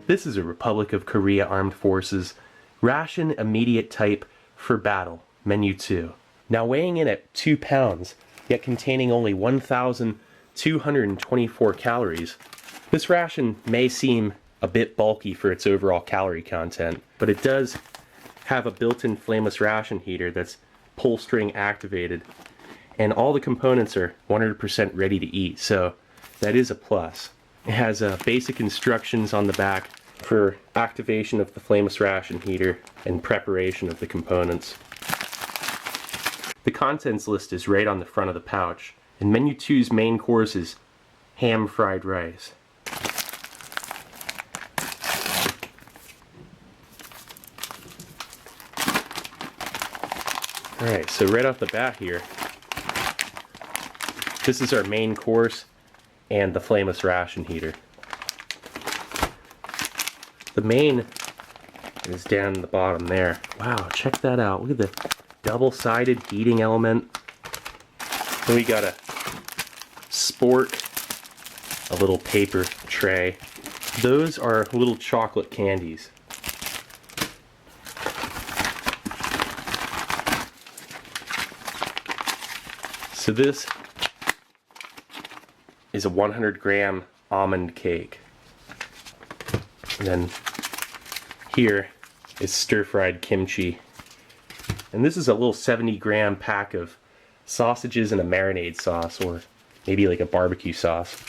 This is a Republic of Korea Armed Forces ration immediate type for battle, menu 2. Now weighing in at 2 pounds, yet containing only 1,224 calories, this ration may seem a bit bulky for its overall calorie content, but it does have a built-in flameless ration heater that's pull string activated, and all the components are 100% ready to eat, so that is a plus. It has basic instructions on the back for activation of the flameless ration heater and preparation of the components. The contents list is right on the front of the pouch, and menu 2's main course is ham fried rice. Alright, so right off the bat here, this is our main course and the flameless ration heater. The main is down in the bottom there. Wow, check that out. Look at the double-sided heating element. Then we got a spork, a little paper tray. Those are little chocolate candies. So this is a 100-gram almond cake. And then here is stir-fried kimchi. And this is a little 70-gram pack of sausages and a marinade sauce, or maybe like a barbecue sauce.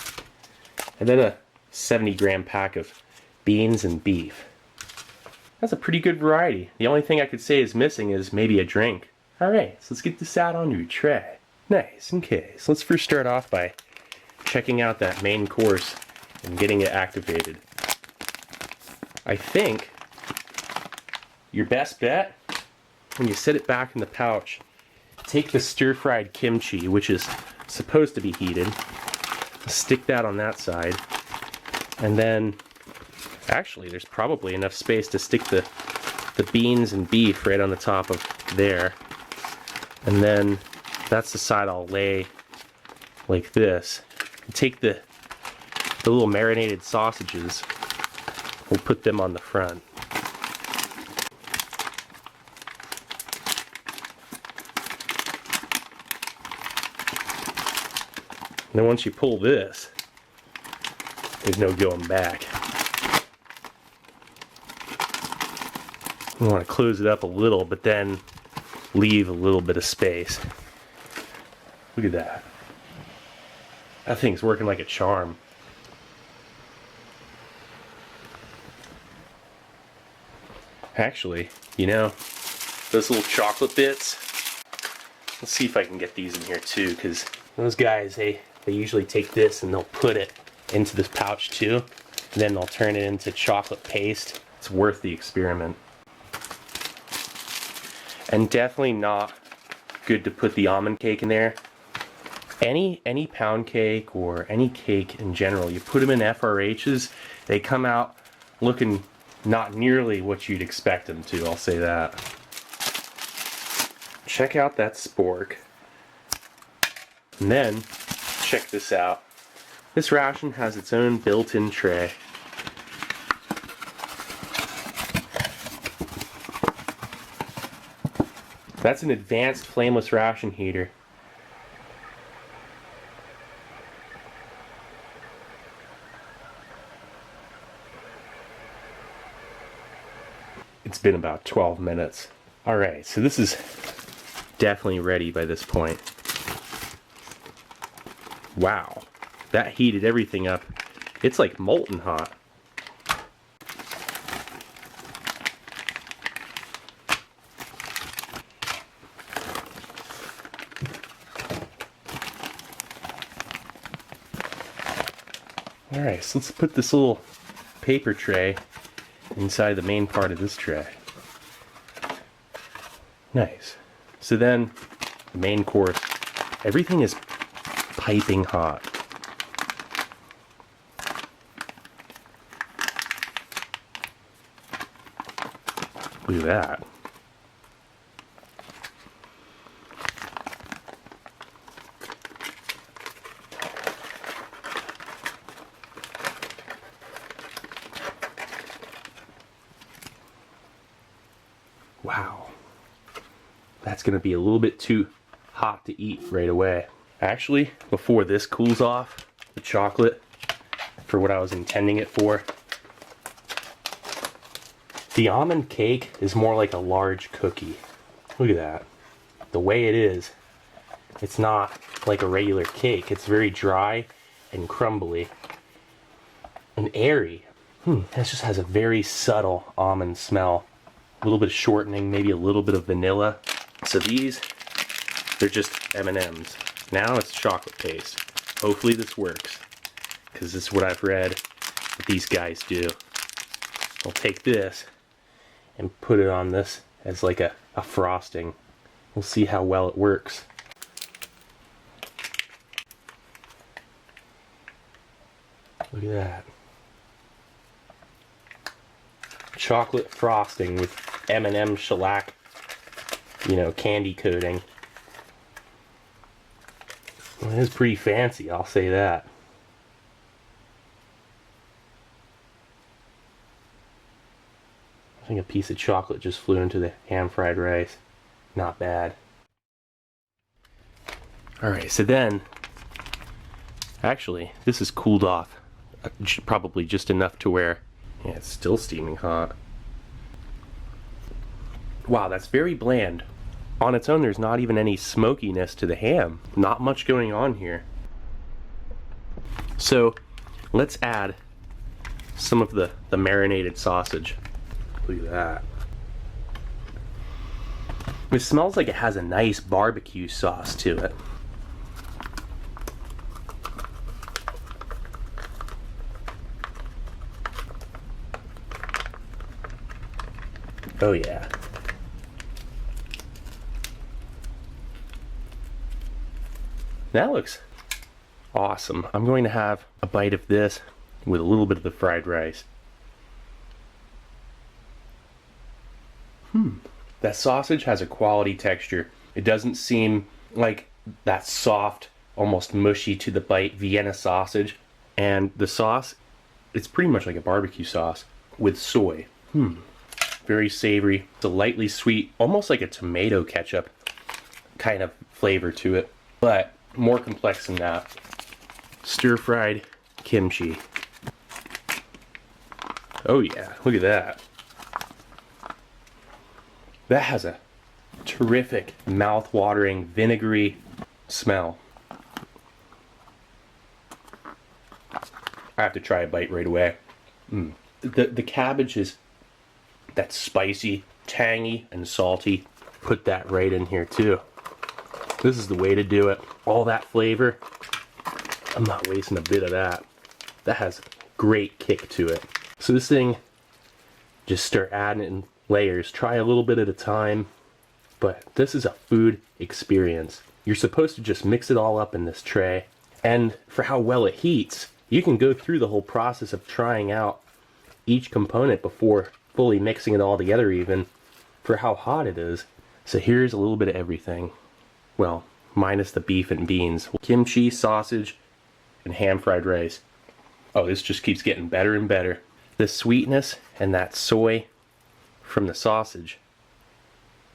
And then a 70-gram pack of beans and beef. That's a pretty good variety. The only thing I could say is missing is maybe a drink. Alright, so let's get this out onto a tray. Nice, okay. So let's first start off by checking out that main course and getting it activated. I think your best bet, when you set it back in the pouch, take the stir-fried kimchi, which is supposed to be heated, stick that on that side, and then actually there's probably enough space to stick the beans and beef right on the top of there, and then that's the side I'll lay like this. Take the little marinated sausages, we'll put them on the front. And then once you pull this, there's no going back. You want to close it up a little, but then leave a little bit of space. Look at that. That thing's working like a charm. Actually, you know, those little chocolate bits, let's see if I can get these in here too, because those guys, they usually take this and they'll put it into this pouch too, and then they'll turn it into chocolate paste. It's worth the experiment. And definitely not good to put the almond cake in there. Any pound cake or any cake in general, you put them in FRHs, they come out looking not nearly what you'd expect them to, I'll say that. Check out that spork. And then, check this out. This ration has its own built-in tray. That's an advanced flameless ration heater. It's been about 12 minutes. Alright, so this is definitely ready by this point. Wow, that heated everything up. It's like molten hot. Alright, so let's put this little paper tray inside the main part of this tray. Nice. So then, the main course, everything is piping hot. Look at that. Wow. That's gonna be a little bit too hot to eat right away. Actually, before this cools off, the chocolate, for what I was intending it for, the almond cake is more like a large cookie. Look at that. The way it is, it's not like a regular cake. It's very dry and crumbly and airy. It just has a very subtle almond smell. A little bit of shortening, maybe a little bit of vanilla. So these, they're just M&Ms. Now it's chocolate paste. Hopefully this works, because this is what I've read that these guys do. I'll take this and put it on this as like a frosting. We'll see how well it works. Look at that. Chocolate frosting with M&M shellac, you know, candy coating. Well, it is pretty fancy, I'll say that. I think a piece of chocolate just flew into the ham fried rice. Not bad. Alright, so then, actually, this is cooled off. Probably just enough to where, yeah, it's still steaming hot. Wow, that's very bland. On its own, there's not even any smokiness to the ham. Not much going on here. So, let's add some of the marinated sausage. Look at that. It smells like it has a nice barbecue sauce to it. Oh yeah. That looks awesome. I'm going to have a bite of this with a little bit of the fried rice. That sausage has a quality texture. It doesn't seem like that soft, almost mushy to the bite Vienna sausage. And the sauce, it's pretty much like a barbecue sauce with soy. Very savory. It's a lightly sweet, almost like a tomato ketchup kind of flavor to it, but more complex than that. Stir-fried kimchi. Oh yeah, look at that. That has a terrific, mouth-watering, vinegary smell. I have to try a bite right away. The cabbage is that spicy, tangy, and salty. Put that right in here too. This is the way to do it. All that flavor, I'm not wasting a bit of that. That has great kick to it. So this thing, just start adding it in layers. Try a little bit at a time, but this is a food experience. You're supposed to just mix it all up in this tray, and for how well it heats, you can go through the whole process of trying out each component before fully mixing it all together, even for how hot it is. So here's a little bit of everything. Well, minus the beef and beans. Kimchi, sausage, and ham fried rice. Oh, this just keeps getting better and better. The sweetness and that soy from the sausage,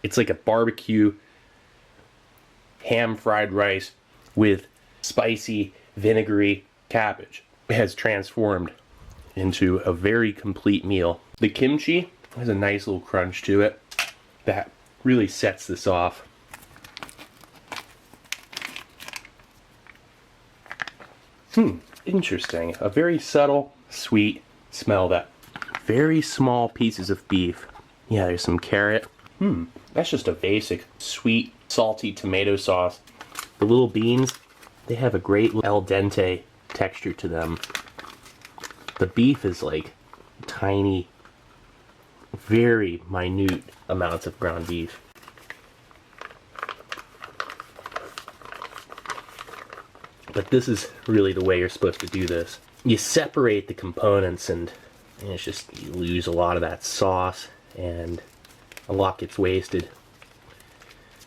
it's like a barbecue ham fried rice with spicy, vinegary cabbage. It has transformed into a very complete meal. The kimchi has a nice little crunch to it that really sets this off. Interesting. A very subtle, sweet smell. That very small pieces of beef. Yeah, there's some carrot. That's just a basic, sweet, salty tomato sauce. The little beans, they have a great al dente texture to them. The beef is like tiny, very minute amounts of ground beef. But this is really the way you're supposed to do this. You separate the components, and it's just, you lose a lot of that sauce and a lot gets wasted.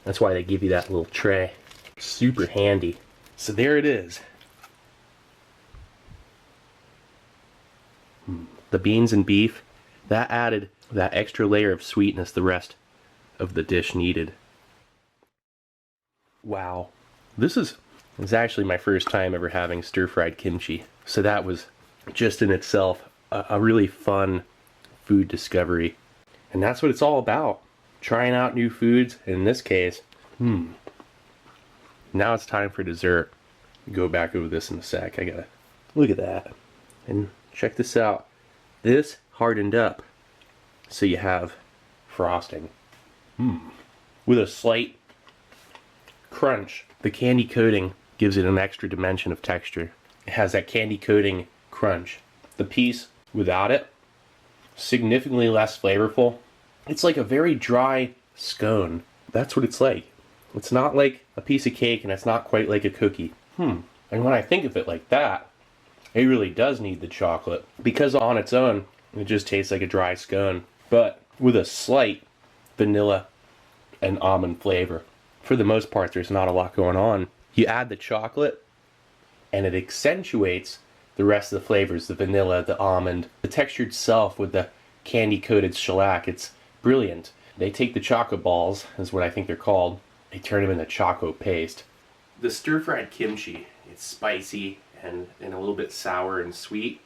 That's why they give you that little tray. Super handy. So there it is. The beans and beef, that added that extra layer of sweetness the rest of the dish needed. Wow. This is actually my first time ever having stir-fried kimchi. So that was just in itself a really fun food discovery. And that's what it's all about. Trying out new foods. And in this case, now it's time for dessert. Go back over this in a sec. I gotta look at that. And check this out. This hardened up. So you have frosting. With a slight crunch. The candy coating gives it an extra dimension of texture. It has that candy coating crunch. The piece without it, significantly less flavorful. It's like a very dry scone. That's what it's like. It's not like a piece of cake, and it's not quite like a cookie. And when I think of it like that, it really does need the chocolate. Because on its own, it just tastes like a dry scone. But with a slight vanilla and almond flavor. For the most part, there's not a lot going on. You add the chocolate, and it accentuates the rest of the flavors, the vanilla, the almond, the texture itself with the candy-coated shellac. It's brilliant. They take the chocolate balls, is what I think they're called, they turn them into choco paste. The stir-fried kimchi, it's spicy and a little bit sour and sweet.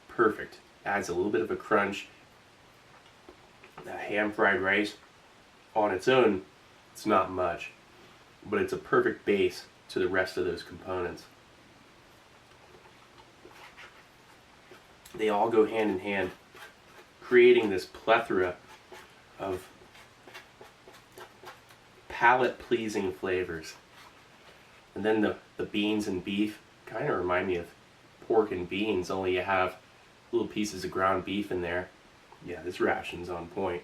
Perfect. Adds a little bit of a crunch. That ham-fried rice, on its own, it's not much, but it's a perfect base to the rest of those components. They all go hand in hand, creating this plethora of palate-pleasing flavors. And then the beans and beef kind of remind me of pork and beans, only you have little pieces of ground beef in there. Yeah, this ration's on point.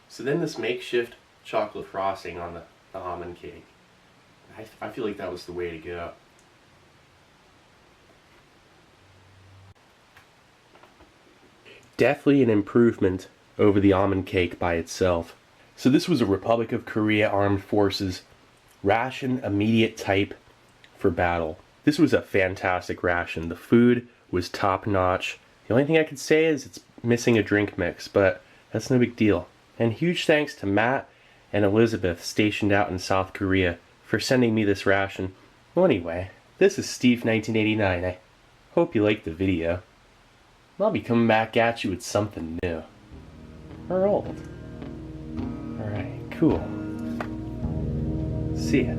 So then this makeshift chocolate frosting on the almond cake. I feel like that was the way to go. Definitely an improvement over the almond cake by itself. So this was a Republic of Korea Armed Forces ration immediate type for battle. This was a fantastic ration. The food was top notch. The only thing I could say is it's missing a drink mix, but that's no big deal. And huge thanks to Matt and Elizabeth stationed out in South Korea for sending me this ration. Well, anyway, this is Steve 1989. I hope you liked the video. I'll be coming back at you with something new. Or old. Alright, cool. See ya.